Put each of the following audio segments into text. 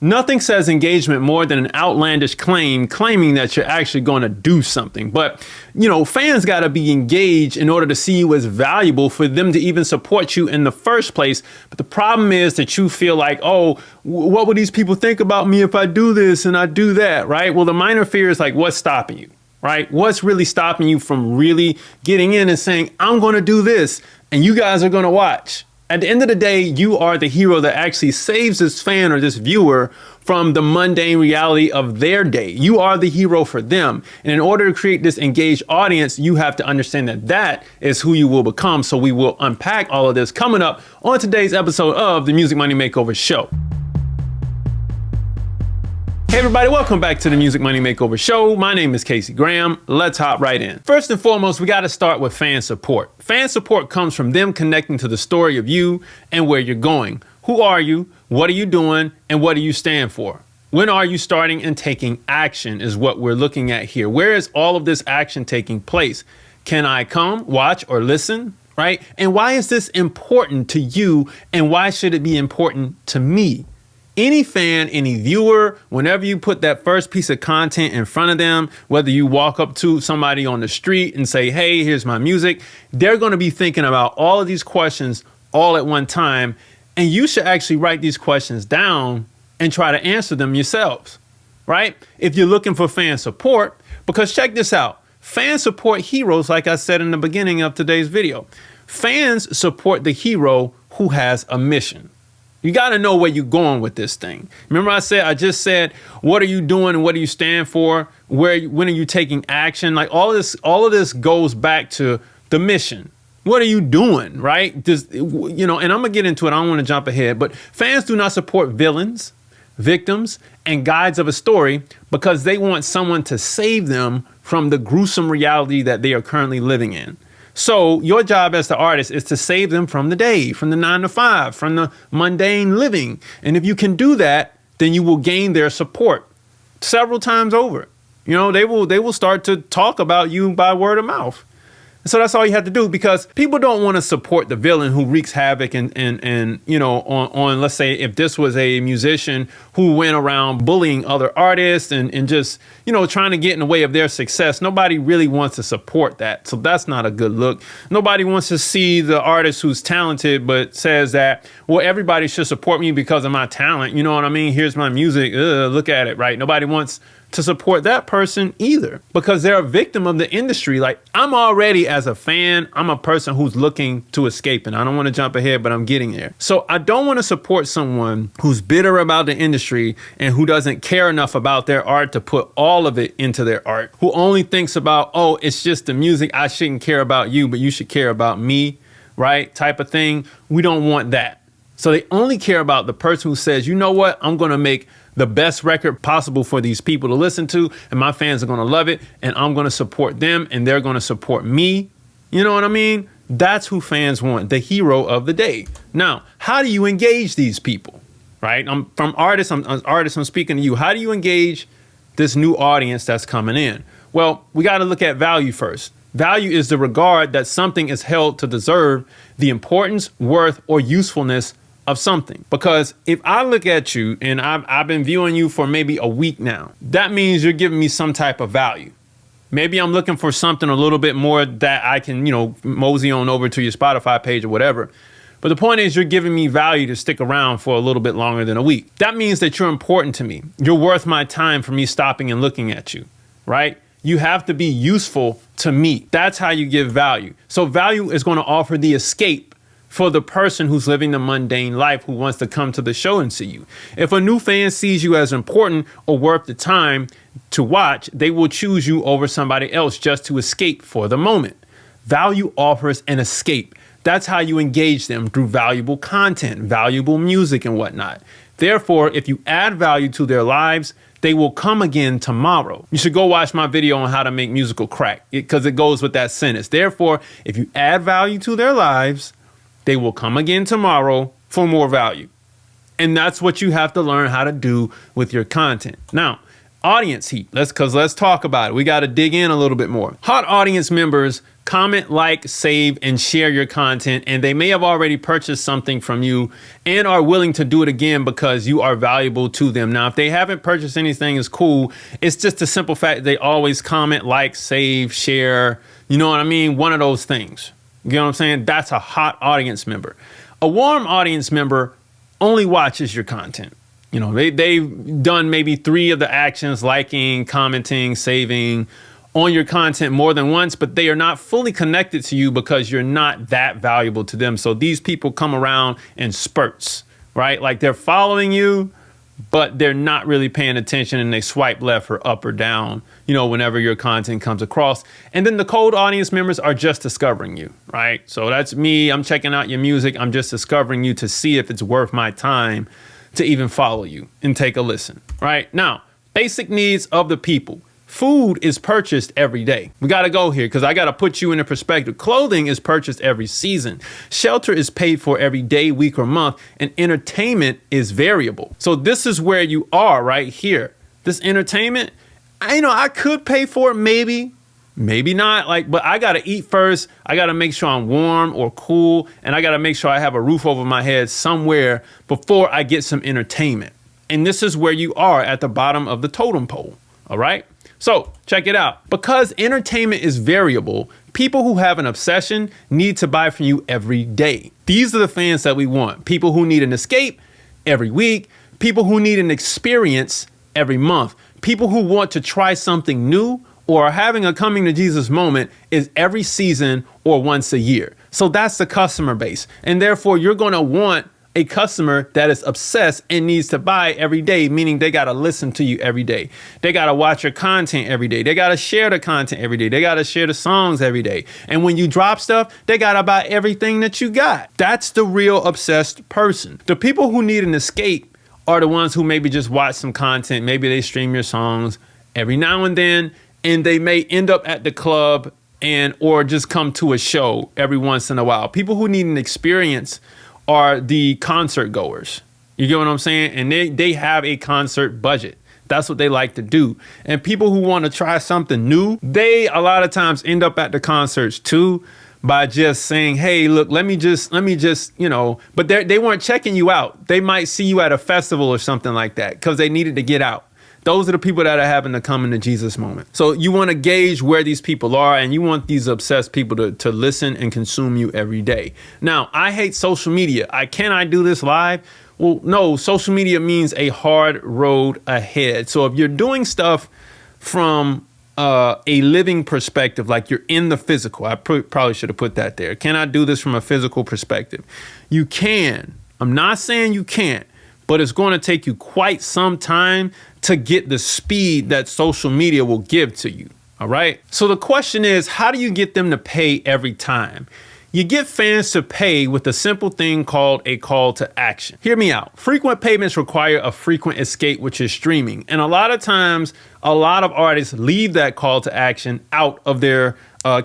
Nothing says engagement more than an outlandish claim claiming that you're actually going to do something. But, fans got to be engaged in order to see you as valuable for them to even support you in the first place. But the problem is that you feel like, what would these people think about me if I do this and I do that, right? Well, the minor fear is like, what's stopping you, right? What's really stopping you from really getting in and saying, I'm going to do this and you guys are going to watch? At the end of the day, you are the hero that actually saves this fan or this viewer from the mundane reality of their day. You are the hero for them. And in order to create this engaged audience, you have to understand that that is who you will become. So we will unpack all of this coming up on today's episode of the Music Money Makeover Show. Hey everybody, welcome back to the Music Money Makeover Show. My name is Casey Graham. Let's hop right in. First and foremost, we got to start with fan support. Fan support comes from them connecting to the story of you and where you're going. Who are you? What are you doing? And what do you stand for? When are you starting and taking action is what we're looking at here. Where is all of this action taking place? Can I come, watch, or listen? Right? And why is this important to you? And why should it be important to me? Any fan, any viewer, whenever you put that first piece of content in front of them, whether you walk up to somebody on the street and say, hey, here's my music, they're going to be thinking about all of these questions all at one time. And you should actually write these questions down and try to answer them yourselves, right? If you're looking for fan support, because check this out, fans support heroes, like I said in the beginning of today's video. Fans support the hero who has a mission. You got to know where you're going with this thing. Remember I just said, what are you doing and what do you stand for? When are you taking action? Like all of this goes back to the mission. What are you doing, right? And I'm going to get into it. I don't want to jump ahead, but fans do not support villains, victims, and guides of a story because they want someone to save them from the gruesome reality that they are currently living in. So your job as the artist is to save them from the day, from the 9 to 5, from the mundane living. And if you can do that, then you will gain their support several times over. They will start to talk about you by word of mouth. So that's all you have to do, because people don't want to support the villain who wreaks havoc and on let's say if this was a musician who went around bullying other artists and just, trying to get in the way of their success. Nobody really wants to support that. So that's not a good look. Nobody wants to see the artist who's talented but says that, well, everybody should support me because of my talent. You know what I mean? Here's my music. Look at it, right? Nobody wants to support that person either, because they're a victim of the industry. Like I'm already, as a fan, I'm a person who's looking to escape, and I don't want to jump ahead, but I'm getting there. So I don't want to support someone who's bitter about the industry and who doesn't care enough about their art to put all of it into their art, who only thinks about, it's just the music. I shouldn't care about you, but you should care about me, right? Type of thing. We don't want that. So they only care about the person who says, you know what, I'm going to make the best record possible for these people to listen to, and my fans are going to love it, and I'm going to support them, and they're going to support me. You know what I mean? That's who fans want, the hero of the day. Now, how do you engage these people, right? I'm speaking to you. How do you engage this new audience that's coming in? Well, we got to look at value first. Value is the regard that something is held to deserve the importance, worth, or usefulness of something. Because if I look at you and I've been viewing you for maybe a week now, that means you're giving me some type of value. Maybe I'm looking for something a little bit more that I can, mosey on over to your Spotify page or whatever. But the point is, you're giving me value to stick around for a little bit longer than a week. That means that you're important to me. You're worth my time for me stopping and looking at you, right? You have to be useful to me. That's how you give value. So value is going to offer the escape for the person who's living the mundane life who wants to come to the show and see you. If a new fan sees you as important or worth the time to watch, they will choose you over somebody else just to escape for the moment. Value offers an escape. That's how you engage them, through valuable content, valuable music and whatnot. Therefore, if you add value to their lives, they will come again tomorrow. You should go watch my video on how to make musical crack, because it goes with that sentence. Therefore, if you add value to their lives, they will come again tomorrow for more value. And that's what you have to learn how to do with your content. Now, Audience heat. Let's talk about it. We got to dig in a little bit more. Hot audience members comment, like, save, and share your content, and they may have already purchased something from you and are willing to do it again because you are valuable to them. Now, if they haven't purchased anything, it's cool. It's just a simple fact they always comment, like, save, share. You know what I mean? One of those things. You know what I'm saying? That's a hot audience member. A warm audience member only watches your content. You know, they've done maybe 3 of the actions, liking, commenting, saving on your content more than once, but they are not fully connected to you because you're not that valuable to them. So these people come around in spurts, right? Like they're following you, but they're not really paying attention and they swipe left or up or down, you know, whenever your content comes across. And then the cold audience members are just discovering you, right? So that's me. I'm checking out your music. I'm just discovering you to see if it's worth my time to even follow you and take a listen, right? Now, basic needs of the people. Food is purchased every day. We got to go here because I got to put you in a perspective. Clothing is purchased every season. Shelter is paid for every day, week, or month, and entertainment is variable. So this is where you are right here. This entertainment, I could pay for it, maybe not, but I got to eat first. I got to make sure I'm warm or cool, and I got to make sure I have a roof over my head somewhere before I get some entertainment. And this is where you are at the bottom of the totem pole, all right? So check it out. Because entertainment is variable, people who have an obsession need to buy from you every day. These are the fans that we want. People who need an escape every week, people who need an experience every month, people who want to try something new or are having a coming to Jesus moment is every season or once a year. So that's the customer base. And therefore you're going to want a customer that is obsessed and needs to buy every day, meaning they got to listen to you every day. They got to watch your content every day. They got to share the content every day. They got to share the songs every day. And when you drop stuff, they got to buy everything that you got. That's the real obsessed person. The people who need an escape are the ones who maybe just watch some content. Maybe they stream your songs every now and then, and they may end up at the club or just come to a show every once in a while. People who need an experience are the concert goers. You get what I'm saying? And they have a concert budget. That's what they like to do. And people who want to try something new, they a lot of times end up at the concerts too by just saying, hey, look, let me just, but they weren't checking you out. They might see you at a festival or something like that because they needed to get out. Those are the people that are having the coming to Jesus moment. So you want to gauge where these people are, and you want these obsessed people to listen and consume you every day. Now, I hate social media. Can I do this live? Well, no, social media means a hard road ahead. So if you're doing stuff from a living perspective, like you're in the physical, I probably should have put that there. Can I do this from a physical perspective? You can. I'm not saying you can't, but it's going to take you quite some time to get the speed that social media will give to you. All right. So the question is, how do you get them to pay every time? You get fans to pay with a simple thing called a call to action. Hear me out. Frequent payments require a frequent escape, which is streaming. And a lot of times, a lot of artists leave that call to action out of their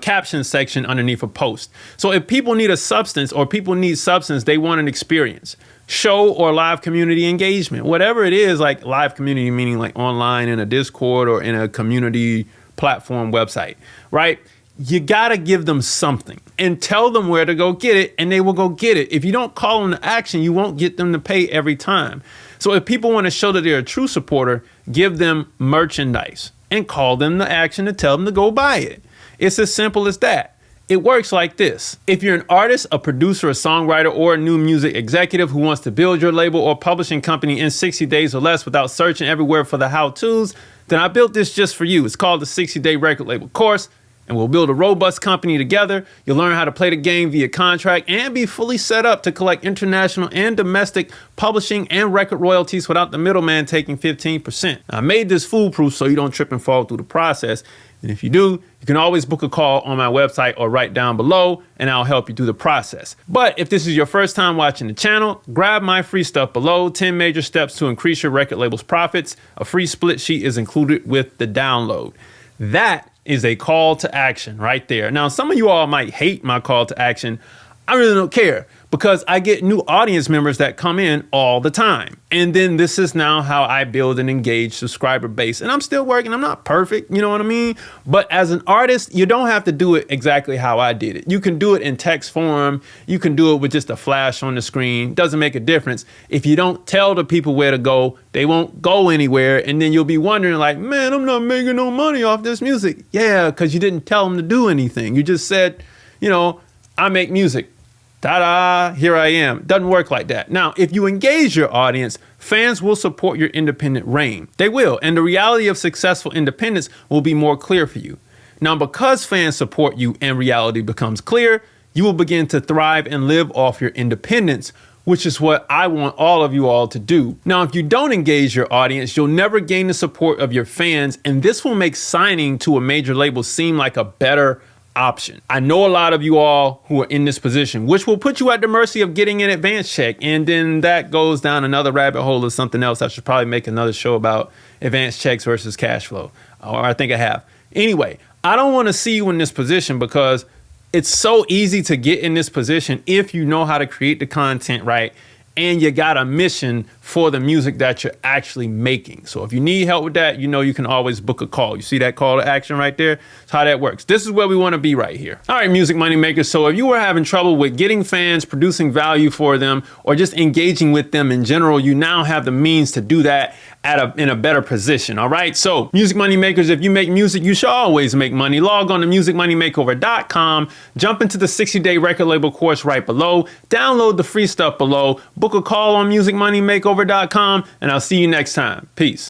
caption section underneath a post. So if people need a substance or people need substance, they want an experience. Show or live community engagement, whatever it is, like live community, meaning like online in a Discord or in a community platform website, right? You got to give them something and tell them where to go get it, and they will go get it. If you don't call them to action, you won't get them to pay every time. So if people want to show that they're a true supporter, give them merchandise and call them to action to tell them to go buy it. It's as simple as that. It works like this. If you're an artist, a producer, a songwriter, or a new music executive who wants to build your label or publishing company in 60 days or less without searching everywhere for the how-tos, then I built this just for you. It's called the 60-Day Record Label Course, and we'll build a robust company together. You'll learn how to play the game via contract and be fully set up to collect international and domestic publishing and record royalties without the middleman taking 15%. I made this foolproof so you don't trip and fall through the process. And if you do, you can always book a call on my website or right down below, and I'll help you through the process. But if this is your first time watching the channel, grab my free stuff below, 10 major steps to increase your record label's profits. A free split sheet is included with the download. That is a call to action right there. Now, some of you all might hate my call to action. I really don't care. because I get new audience members that come in all the time. And then this is now how I build an engaged subscriber base. And I'm still working. I'm not perfect. You know what I mean? But as an artist, you don't have to do it exactly how I did it. You can do it in text form. You can do it with just a flash on the screen. Doesn't make a difference. If you don't tell the people where to go, they won't go anywhere. And then you'll be wondering like, man, I'm not making no money off this music. Yeah, because you didn't tell them to do anything. You just said, you know, I make music. Ta-da, here I am. Doesn't work like that. Now, if you engage your audience, fans will support your independent reign. They will, and the reality of successful independence will be more clear for you. Now, because fans support you and reality becomes clear, you will begin to thrive and live off your independence, which is what I want all of you all to do. Now, if you don't engage your audience, you'll never gain the support of your fans, and this will make signing to a major label seem like a better option. I know a lot of you all who are in this position, which will put you at the mercy of getting an advance check. And then that goes down another rabbit hole of something else. I should probably make another show about advance checks versus cash flow. Or I think I have. Anyway, I don't want to see you in this position because it's so easy to get in this position if you know how to create the content right and you got a mission for the music that you're actually making. So if you need help with that, you know you can always book a call. You see that call to action right there? That's how that works. This is where we want to be right here. All right, music money makers. So if you were having trouble with getting fans, producing value for them, or just engaging with them in general, you now have the means to do that in a better position. All right. So music money makers, if you make music, you should always make money. Log on to musicmoneymakeover.com, jump into the 60-day record label course right below, download the free stuff below, book a call on musicmoneymakeover.com, and I'll see you next time. Peace.